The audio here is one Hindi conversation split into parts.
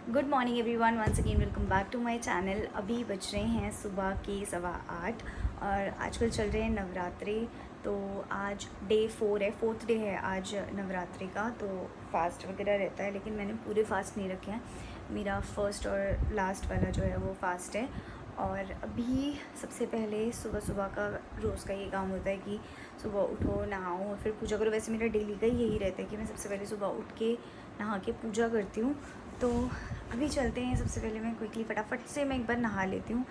Good morning everyone, once again welcome back to my channel. अभी बज रहे हैं सुबह के 8:15 और आजकल चल रहे हैं नवरात्रि। तो आज डे 4 है, 4th डे है आज नवरात्रि का। तो फास्ट वगैरह रहता है, लेकिन मैंने पूरे फास्ट नहीं रखे हैं। मेरा फर्स्ट और लास्ट वाला जो है वो फास्ट है। और अभी सबसे पहले सुबह सुबह का रोज़ का ये काम होता है कि सुबह उठो, नहाओ और फिर पूजा करो। वैसे मेरा डेली का यही रहता है कि मैं सबसे पहले सुबह उठ के नहा के पूजा करती हूँ। तो अभी चलते हैं। सबसे पहले मैं क्विकली फटाफट से मैं एक बार नहा लेती हूँ,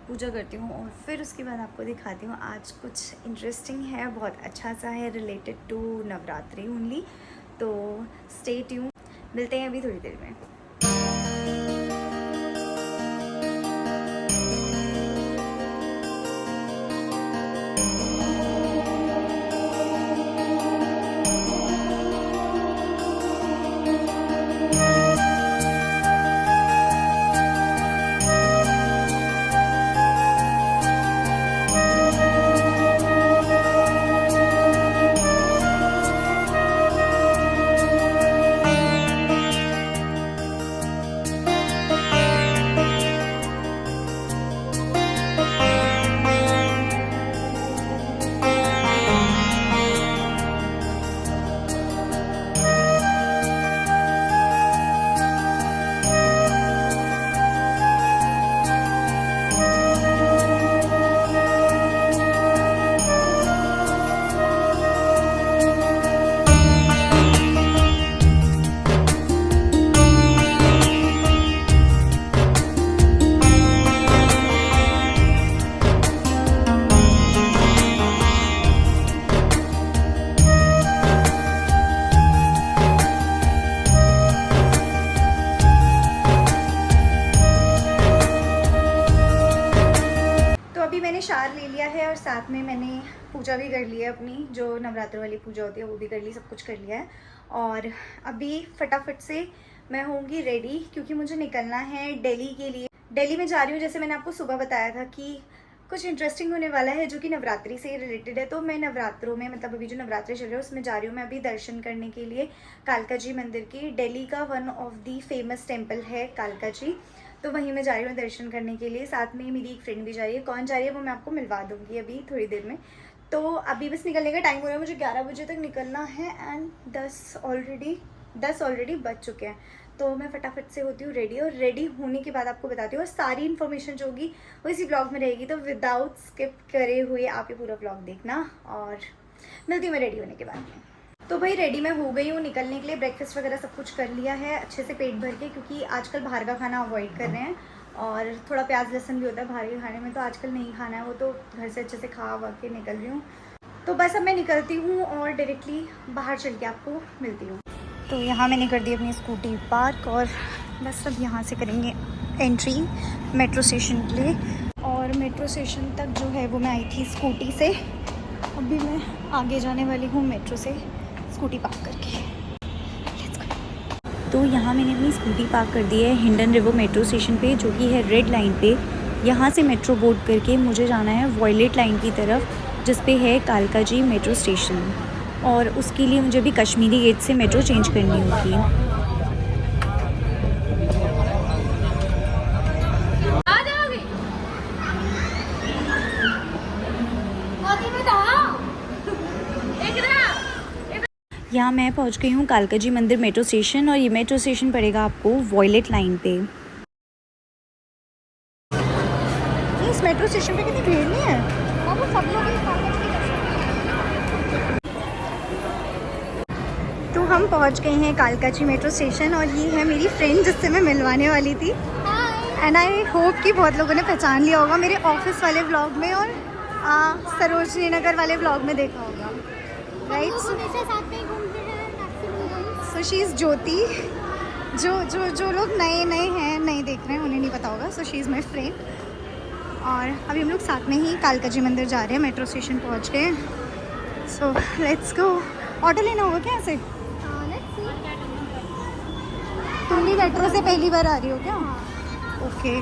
पूजा करती हूँ और फिर उसके बाद आपको दिखाती हूँ। आज कुछ इंटरेस्टिंग है, बहुत अच्छा सा है, रिलेटेड टू नवरात्रि ओनली। तो स्टे ट्यून, मिलते हैं अभी थोड़ी देर में। मैंने शार ले लिया है और साथ में मैंने पूजा भी कर ली है, अपनी जो नवरात्र वाली पूजा होती है वो भी कर ली, सब कुछ कर लिया है। और अभी फटाफट से मैं होंगी रेडी, क्योंकि मुझे निकलना है दिल्ली के लिए। दिल्ली में जा रही हूँ, जैसे मैंने आपको सुबह बताया था कि कुछ इंटरेस्टिंग होने वाला है जो कि नवरात्रि से रिलेटेड है। तो मैं नवरात्रों में, मतलब अभी जो नवरात्रि चल रहे हैं उसमें जा रही हूँ मैं अभी दर्शन करने के लिए कालका जी मंदिर की। दिल्ली का one of the famous temple है कालका जी, तो वहीं मैं जा रही हूँ दर्शन करने के लिए। साथ में मेरी एक फ्रेंड भी जा रही है, कौन जा रही है वो मैं आपको मिलवा दूँगी अभी थोड़ी देर में। तो अभी बस निकलने का टाइम हो रहा है, मुझे 11 बजे तक निकलना है एंड 10 ऑलरेडी बज चुके हैं। तो मैं फटाफट से होती हूँ रेडी, और रेडी होने के बाद आपको बताती हूँ। और सारी इन्फॉर्मेशन जो होगी वो इसी ब्लॉग में रहेगी, तो विदाउट स्किप करे हुए आप ये पूरा ब्लॉग देखना। और मिलती हूँ मैं रेडी होने के बाद में। तो भाई रेडी मैं हो गई हूँ निकलने के लिए। ब्रेकफास्ट वगैरह सब कुछ कर लिया है अच्छे से पेट भर के, क्योंकि आजकल बाहर का खाना अवॉइड कर रहे हैं और थोड़ा प्याज लहसुन भी होता है बाहर के खाने में, तो आजकल नहीं खाना है वो। तो घर से अच्छे से खा वा के निकल रही हूँ। तो बस अब मैं निकलती हूँ और डायरेक्टली बाहर चल के आपको मिलती हूँ। तो यहाँ मैंने कर दी अपनी स्कूटी पार्क और बस अब यहाँ से करेंगे एंट्री मेट्रो स्टेशन के लिए। और मेट्रो स्टेशन तक जो है वो मैं आई थी स्कूटी से, अभी मैं आगे जाने वाली हूँ मेट्रो से स्कूटी पार्क करके। तो यहाँ मैंने अपनी स्कूटी पार्क कर दी है हिंडन रिवर मेट्रो स्टेशन पे, जो कि है रेड लाइन पे। यहाँ से मेट्रो बोर्ड करके मुझे जाना है वॉयलेट लाइन की तरफ, जिस पे है कालका जी मेट्रो स्टेशन। और उसके लिए मुझे भी कश्मीरी गेट से मेट्रो चेंज करनी होगी। यहाँ मैं पहुँच गई हूँ कालका जी मंदिर मेट्रो स्टेशन, और ये मेट्रो स्टेशन पड़ेगा आपको वॉयलेट लाइन पे। इस मेट्रो स्टेशन पे कितनी भीड़ नहीं है, और वो सब लोग तो हम पहुँच गए हैं कालका जी मेट्रो स्टेशन। और ये है मेरी फ्रेंड जिससे मैं मिलवाने वाली थी। एंड आई होप कि बहुत लोगों ने पहचान लिया होगा मेरे ऑफिस वाले व्लॉग में और सरोजनी नगर वाले व्लॉग में देखा होगा, राइट? सो शी इज़ ज्योति। जो लोग नए हैं, नहीं देख रहे हैं, उन्हें नहीं पता होगा। So she is my friend. और अभी हम लोग साथ में ही कालका जी मंदिर जा रहे हैं, मेट्रो स्टेशन पहुंच गए। So let's go. ऑटो लेना होगा क्या ऐसे? तुम भी मेट्रो से पहली बार आ रही हो क्या? ओके।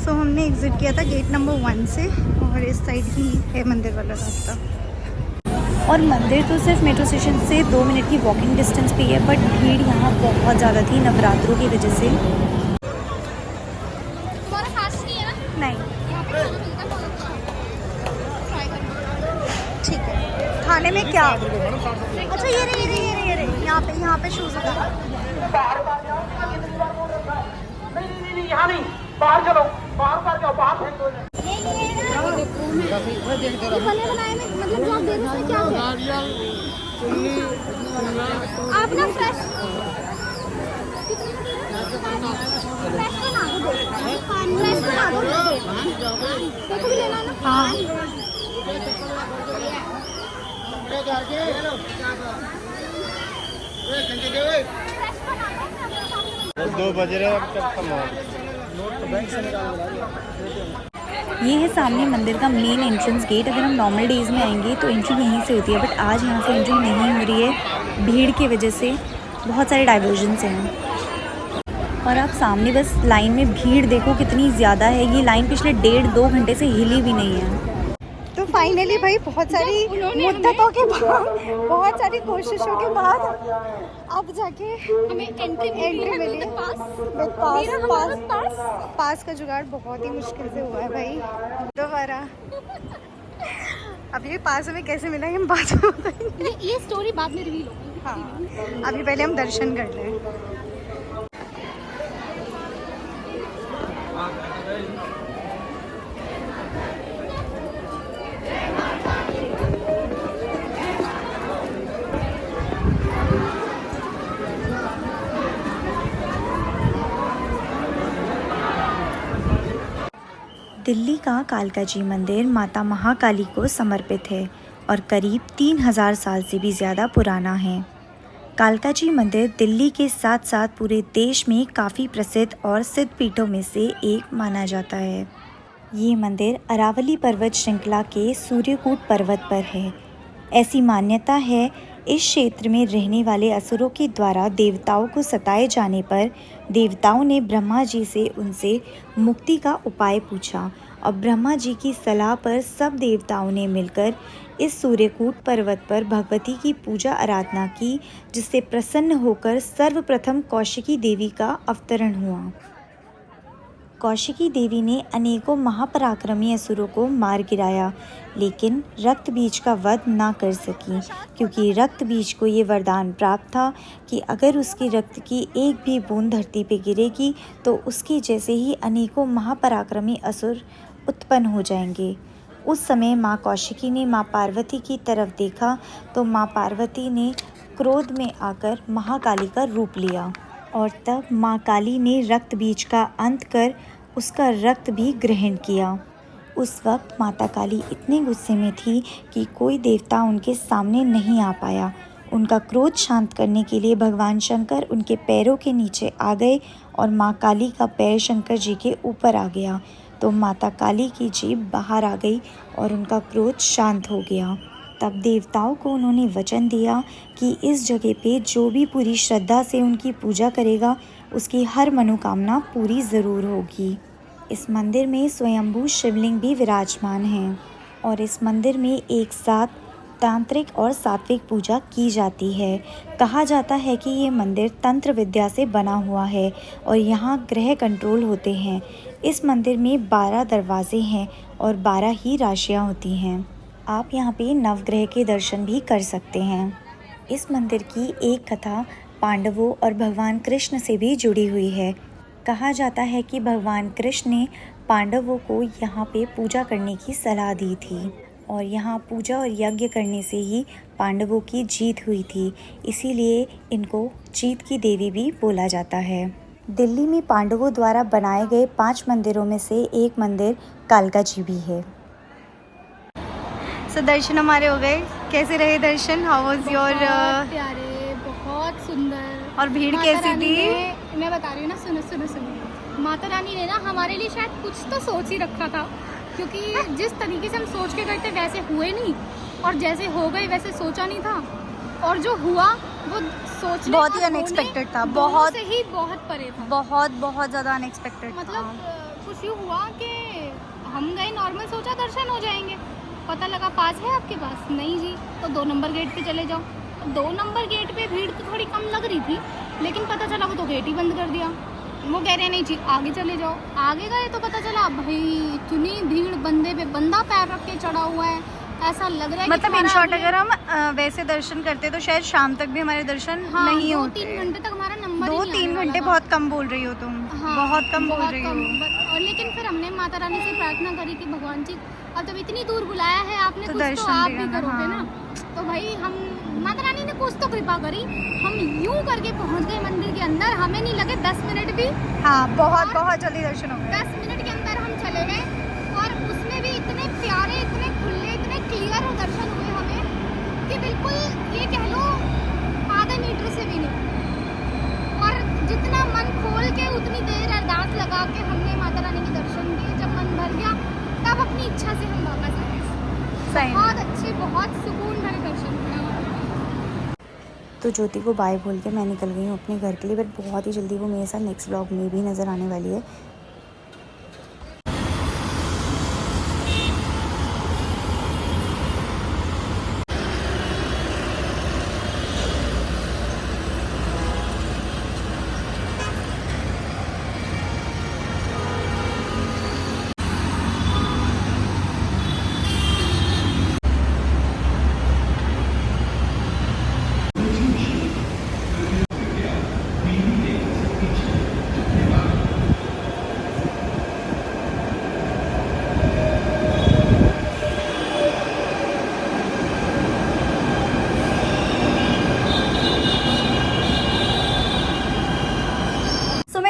सो हमने एग्ज़िट किया था गेट नंबर 1 से, और इस साइड ही है मंदिर वाला रास्ता। और मंदिर तो सिर्फ मेट्रो स्टेशन से 2 मिनट की वॉकिंग डिस्टेंस पे है, बट भीड़ यहाँ बहुत ज़्यादा थी नवरात्रों की वजह से। तुम्हारा खास नहीं है ना? नहीं, यहाँ पे खाना मिलता है बहुत अच्छा, ट्राई करना। ठीक है। खाने में क्या? अच्छा ये रहे यहाँ पे शूज़ होता है। नहीं यहाँ नहीं, बाहर चलो, बाहर जाओ, बाहर फेंक दो। ये बने बनाए में मतलब जो आप दे रहे हो क्या है? आप ना फ्रेश बना दो, फ्रेश बना दो। देखो भी लेना ना। हाँ, 2 बज रहे हैं, अब तक खत्म हो। ये है सामने मंदिर का मेन एंट्रेंस गेट। अगर हम नॉर्मल डेज़ में आएंगे तो एंट्री यहीं से होती है, बट आज यहाँ से एंट्री नहीं हो रही है भीड़ की वजह से। बहुत सारे डाइवर्जन्स हैं और आप सामने बस लाइन में भीड़ देखो कितनी ज़्यादा है। ये लाइन पिछले 1.5-2 घंटे से हिली भी नहीं है। तो फाइनली भाई बहुत सारी मुद्दतों के बाद, बहुत सारी कोशिशों के बाद अब जाके हमें एंट्री मिली है। पास का जुगाड़ बहुत ही मुश्किल से हुआ है भाई दोबारा। अब ये पास हमें कैसे मिला हम बाद में बताएंगे। ये स्टोरी बाद में रिवील होगी। हाँ, अभी पहले हम दर्शन कर लें। दिल्ली का कालका जी मंदिर माता महाकाली को समर्पित है और करीब 3000 साल से भी ज़्यादा पुराना है। कालका जी मंदिर दिल्ली के साथ साथ पूरे देश में काफ़ी प्रसिद्ध और सिद्ध पीठों में से एक माना जाता है। ये मंदिर अरावली पर्वत श्रृंखला के सूर्यकूट पर्वत पर है। ऐसी मान्यता है इस क्षेत्र में रहने वाले असुरों के द्वारा देवताओं को सताए जाने पर देवताओं ने ब्रह्मा जी से उनसे मुक्ति का उपाय पूछा और ब्रह्मा जी की सलाह पर सब देवताओं ने मिलकर इस सूर्यकूट पर्वत पर भगवती की पूजा आराधना की, जिससे प्रसन्न होकर सर्वप्रथम कौशिकी देवी का अवतरण हुआ। कौशिकी देवी ने अनेकों महापराक्रमी असुरों को मार गिराया, लेकिन रक्त बीज का वध ना कर सकी, क्योंकि रक्त बीज को ये वरदान प्राप्त था कि अगर उसके रक्त की एक भी बूंद धरती पे गिरेगी तो उसके जैसे ही अनेकों महापराक्रमी असुर उत्पन्न हो जाएंगे। उस समय माँ कौशिकी ने माँ पार्वती की तरफ देखा तो माँ पार्वती ने क्रोध में आकर महाकाली का रूप लिया और तब माँ काली ने रक्त बीज का अंत कर उसका रक्त भी ग्रहण किया। उस वक्त माता काली इतने गुस्से में थी कि कोई देवता उनके सामने नहीं आ पाया। उनका क्रोध शांत करने के लिए भगवान शंकर उनके पैरों के नीचे आ गए और माँ काली का पैर शंकर जी के ऊपर आ गया, तो माता काली की जीभ बाहर आ गई और उनका क्रोध शांत हो गया। तब देवताओं को उन्होंने वचन दिया कि इस जगह पे जो भी पूरी श्रद्धा से उनकी पूजा करेगा उसकी हर मनोकामना पूरी ज़रूर होगी। इस मंदिर में स्वयंभू शिवलिंग भी विराजमान हैं और इस मंदिर में एक साथ तांत्रिक और सात्विक पूजा की जाती है। कहा जाता है कि ये मंदिर तंत्र विद्या से बना हुआ है और यहाँ ग्रह कंट्रोल होते हैं। इस मंदिर में 12 दरवाजे हैं और 12 ही राशियाँ होती हैं। आप यहाँ पे नवग्रह के दर्शन भी कर सकते हैं। इस मंदिर की एक कथा पांडवों और भगवान कृष्ण से भी जुड़ी हुई है। कहा जाता है कि भगवान कृष्ण ने पांडवों को यहाँ पे पूजा करने की सलाह दी थी और यहाँ पूजा और यज्ञ करने से ही पांडवों की जीत हुई थी, इसीलिए इनको जीत की देवी भी बोला जाता है। दिल्ली में पांडवों द्वारा बनाए गए 5 मंदिरों में से एक मंदिर कालका जी भी है। दर्शन हमारे हो गए। कैसे रहे दर्शन? How was your? प्यारे, बहुत सुंदर। और भीड़ कैसी थी? मैं बता रही हूँ ना, सुनो। माता रानी ने ना हमारे लिए शायद कुछ तो सोच ही रखा था, क्योंकि जिस तरीके से हम सोच के गए थे वैसे हुए नहीं, और जैसे हो गए वैसे सोचा नहीं था, और जो हुआ वो सोचने बहुत ही अनएक्सपेक्टेड था। बहुत से ही बहुत परे था। बहुत ज़्यादा अनएक्सपेक्टेड मतलब कुछ यूँ हुआ कि हम गए नॉर्मल, सोचा दर्शन हो जाएंगे, पता लगा पास है आपके पास, नहीं जी, तो 2 नंबर गेट पे चले जाओ। 2 नंबर गेट पे भीड़ तो थोड़ी कम लग रही थी, लेकिन पता चला वो तो गेट ही बंद कर दिया। वो कह रहे हैं नहीं जी आगे चले जाओ। आगे गए तो पता चला भाई इतनी भीड़, बंदे पे बंदा पैर रख के चढ़ा हुआ है, ऐसा लग रहा है मतलब कि इन हमारा शॉर्ट अगर हम वैसे दर्शन करते तो शायद शाम तक भी हमारे दर्शन हाँ, नहीं 2-3 घंटे तक हमारा नंबर ही नहीं 2-3 आने वाला घंटे था। बहुत कम बोल रही हो तुम, हाँ, बहुत कम बोल रही हो। और लेकिन फिर हमने माता रानी से प्रार्थना करी कि भगवान जी अब जब इतनी दूर बुलाया है आपने तो कुछ तो दर्शन आप भी भी करना, करोगे हाँ। ना। तो भाई हम माता रानी ने कुछ तो कृपा करी, हम यूं करके पहुंच गए मंदिर के अंदर। हमें नहीं लगे 10 मिनट भी, हाँ बहुत बहुत जल्दी दर्शन हो गए। 10 मिनट के अंदर हम चले गए और उसमें भी इतने प्यारे, इतने खुले, इतने क्लियर दर्शन हुए हमें कि बिल्कुल ये कह लो आधे मीटर से भी नहीं। और जितना मन खोल के उतनी देर अरदास लगा के हमने माता रानी के दर्शन किए। जब मन भर गया तब अपनी इच्छा से हम वापस आए। सही में। बहुत अच्छे, बहुत सुकून भरे दर्शन हुए। तो ज्योति को बाय बोल के मैं निकल गई हूँ अपने घर के लिए, बट बहुत ही जल्दी वो मेरे साथ नेक्स्ट व्लॉग में भी नज़र आने वाली है।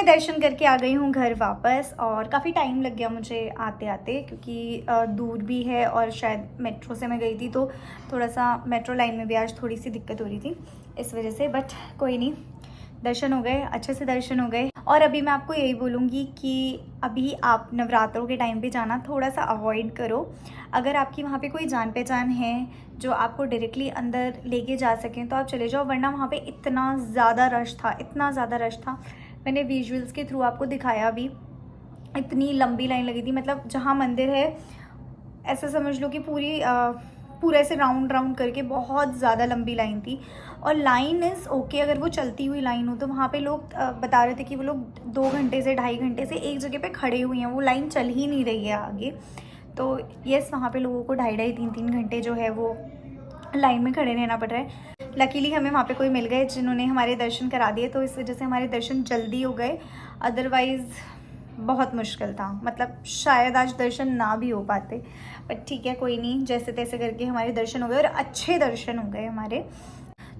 दर्शन करके आ गई हूँ घर वापस, और काफ़ी टाइम लग गया मुझे आते आते, क्योंकि दूर भी है और शायद मेट्रो से मैं गई थी तो थोड़ा सा मेट्रो लाइन में भी आज थोड़ी सी दिक्कत हो रही थी इस वजह से। बट कोई नहीं, दर्शन हो गए, अच्छे से दर्शन हो गए। और अभी मैं आपको यही बोलूँगी कि अभी आप नवरात्रों के टाइम पे जाना थोड़ा सा अवॉइड करो। अगर आपकी वहाँ पे कोई जान पहचान है जो आपको डायरेक्टली अंदर लेके जा सकें तो आप चले जाओ, वरना वहाँ पे इतना ज़्यादा रश था, इतना ज़्यादा रश था। मैंने विजुअल्स के थ्रू आपको दिखाया भी, इतनी लंबी लाइन लगी थी। मतलब जहाँ मंदिर है ऐसा समझ लो कि पूरा ऐसे राउंड राउंड करके बहुत ज़्यादा लंबी लाइन थी। और लाइन इज़ ओके अगर वो चलती हुई लाइन हो, तो वहाँ पे लोग बता रहे थे कि वो लोग 2 घंटे से 2.5 घंटे से एक जगह पे खड़े हुए हैं, वो लाइन चल ही नहीं रही है आगे। तो यस, वहाँ पे लोगों को 2.5-2.5 3-3 घंटे जो है वो लाइन में खड़े रहना पड़ रहा है। लकीली हमें वहाँ पे कोई मिल गए जिन्होंने हमारे दर्शन करा दिए, तो इस वजह से हमारे दर्शन जल्दी हो गए। अदरवाइज़ बहुत मुश्किल था, मतलब शायद आज दर्शन ना भी हो पाते। बट ठीक है, कोई नहीं, जैसे तैसे करके हमारे दर्शन हो गए और अच्छे दर्शन हो गए हमारे।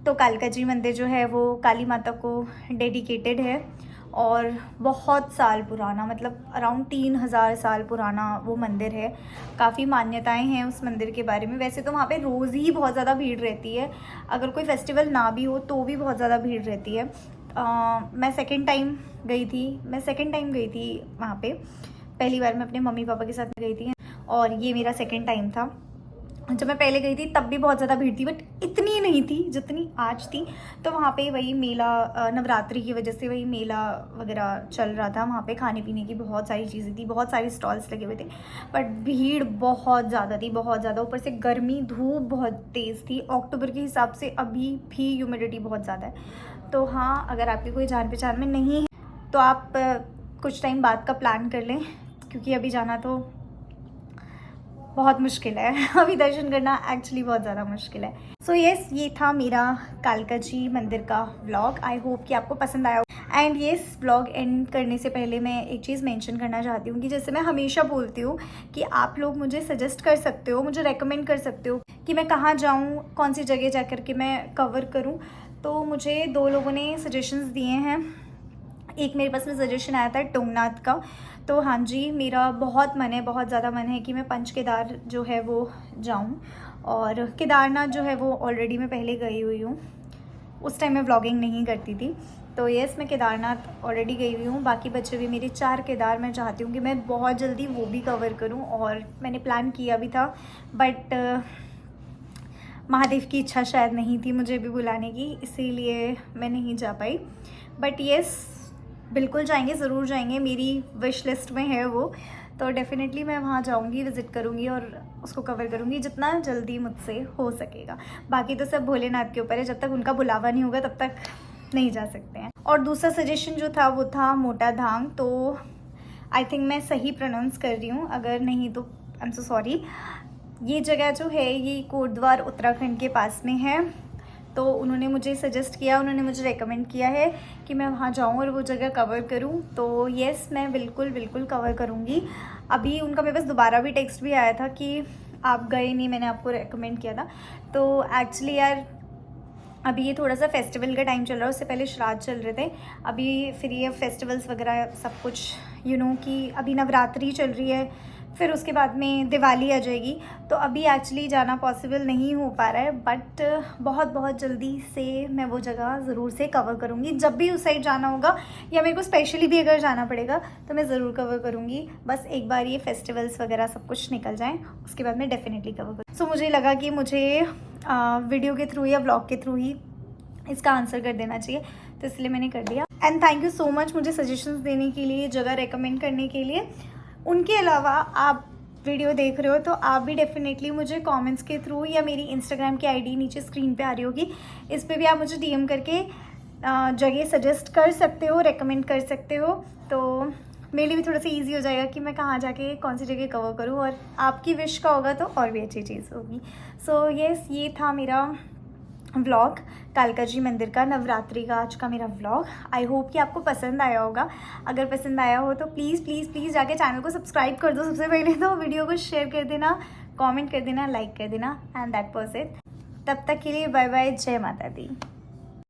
तो कालका जी मंदिर जो है वो काली माता को डेडिकेटेड है और बहुत साल पुराना, मतलब अराउंड 3000 साल पुराना वो मंदिर है। काफ़ी मान्यताएं हैं उस मंदिर के बारे में। वैसे तो वहाँ पे रोज़ ही बहुत ज़्यादा भीड़ रहती है, अगर कोई फेस्टिवल ना भी हो तो भी बहुत ज़्यादा भीड़ रहती है। मैं सेकंड टाइम गई थी वहाँ पे। पहली बार मैं अपने मम्मी पापा के साथ गई थी और ये मेरा सेकंड टाइम था। जब मैं पहले गई थी तब भी बहुत ज़्यादा भीड़ थी, बट इतनी नहीं थी जितनी आज थी। तो वहाँ पे वही मेला, नवरात्रि की वजह से वही मेला वगैरह चल रहा था। वहाँ पे खाने पीने की बहुत सारी चीज़ें थी, बहुत सारी स्टॉल्स लगे हुए थे, बट भीड़ बहुत ज़्यादा थी, बहुत ज़्यादा। ऊपर से गर्मी, धूप बहुत तेज़ थी। अक्टूबर के हिसाब से अभी भी ह्यूमिडिटी बहुत ज़्यादा है। तो हाँ, अगर आपकी कोई जान पहचान में नहीं है तो आप कुछ टाइम बाद का प्लान कर लें, क्योंकि अभी जाना तो बहुत मुश्किल है। अभी दर्शन करना एक्चुअली बहुत ज़्यादा मुश्किल है। सो यस, ये था मेरा कालका जी मंदिर का व्लॉग। आई होप कि आपको पसंद आया। एंड येस, व्लॉग एंड करने से पहले मैं एक चीज़ मेंशन करना चाहती हूँ कि जैसे मैं हमेशा बोलती हूँ कि आप लोग मुझे सजेस्ट कर सकते हो, मुझे रेकमेंड कर सकते हो कि मैं कहाँ जाऊँ, कौन सी जगह जा कर के मैं कवर करूँ। तो मुझे 2 लोगों ने सजेशंस दिए हैं। एक मेरे पास में सजेशन आया था टुंगनाथ का। तो हाँ जी, मेरा बहुत मन है, बहुत ज़्यादा मन है कि मैं पंचकेदार जो है वो जाऊँ। और केदारनाथ जो है वो ऑलरेडी मैं पहले गई हुई हूँ, उस टाइम मैं व्लॉगिंग नहीं करती थी। तो यस, मैं केदारनाथ ऑलरेडी गई हुई हूँ। बाकी बचे हुए मेरे 4 केदार मैं चाहती हूँ कि मैं बहुत जल्दी वो भी कवर करूँ। और मैंने प्लान किया भी था, बट महादेव की इच्छा शायद नहीं थी मुझे भी बुलाने की, इसीलिए मैं नहीं जा पाई। बट यस, बिल्कुल जाएंगे, ज़रूर जाएंगे, मेरी विश लिस्ट में है वो। तो डेफिनेटली मैं वहाँ जाऊँगी, विज़िट करूँगी और उसको कवर करूँगी जितना जल्दी मुझसे हो सकेगा। बाकी तो सब भोलेनाथ के ऊपर है, जब तक उनका बुलावा नहीं होगा तब तक नहीं जा सकते हैं। और दूसरा सजेशन जो था वो था मोटा धांग, तो आई थिंक मैं सही प्रोनाउंस कर रही हूँ, अगर नहीं तो आई एम सो सॉरी। ये जगह जो है ये कोटद्वार उत्तराखंड के पास में है, तो उन्होंने मुझे सजेस्ट किया, उन्होंने मुझे रेकमेंड किया है कि मैं वहाँ जाऊँ और वो जगह कवर करूँ। तो येस, मैं बिल्कुल कवर करूँगी। अभी उनका मेरे पास दोबारा भी टेक्स्ट भी आया था कि आप गए नहीं, मैंने आपको रेकमेंड किया था। तो एक्चुअली यार अभी ये थोड़ा सा फेस्टिवल का टाइम चल रहा है, उससे पहले श्राद्ध चल रहे थे, अभी फिर ये फेस्टिवल्स वगैरह सब कुछ कि अभी नवरात्रि चल रही है, फिर उसके बाद में दिवाली आ जाएगी, तो अभी एक्चुअली जाना पॉसिबल नहीं हो पा रहा है। बट बहुत जल्दी से मैं वो जगह ज़रूर से कवर करूँगी। जब भी उस साइड जाना होगा या मेरे को स्पेशली भी अगर जाना पड़ेगा तो मैं ज़रूर कवर करूँगी। बस एक बार ये फेस्टिवल्स वगैरह सब कुछ निकल जाएँ, उसके बाद मैं डेफिनेटली कवर करूँ। सो मुझे लगा कि मुझे वीडियो के थ्रू या ब्लॉग के थ्रू ही इसका आंसर कर देना चाहिए, तो इसलिए मैंने कर दिया। And thank you so much मुझे सजेशंस देने के लिए, जगह रेकमेंड करने के लिए। उनके अलावा आप वीडियो देख रहे हो तो आप भी डेफिनेटली मुझे कमेंट्स के थ्रू या मेरी इंस्टाग्राम की आईडी नीचे स्क्रीन पे आ रही होगी, इस पे भी आप मुझे डीएम करके जगह सजेस्ट कर सकते हो, रेकमेंड कर सकते हो। तो मेरे लिए भी थोड़ा सा इजी हो जाएगा कि मैं कहाँ जाके कौन सी जगह कवर करूँ, और आपकी विश का होगा तो और भी अच्छी चीज़ होगी। सो येस, ये था मेरा व्लॉग कालका जी मंदिर का, नवरात्रि का आज का मेरा व्लॉग। आई होप कि आपको पसंद आया होगा। अगर पसंद आया हो तो प्लीज़ जाके चैनल को सब्सक्राइब कर दो सबसे पहले, तो वीडियो को शेयर कर देना, कमेंट कर देना, लाइक कर देना, एंड दैट वाज इट। तब तक के लिए बाय बाय, जय माता दी।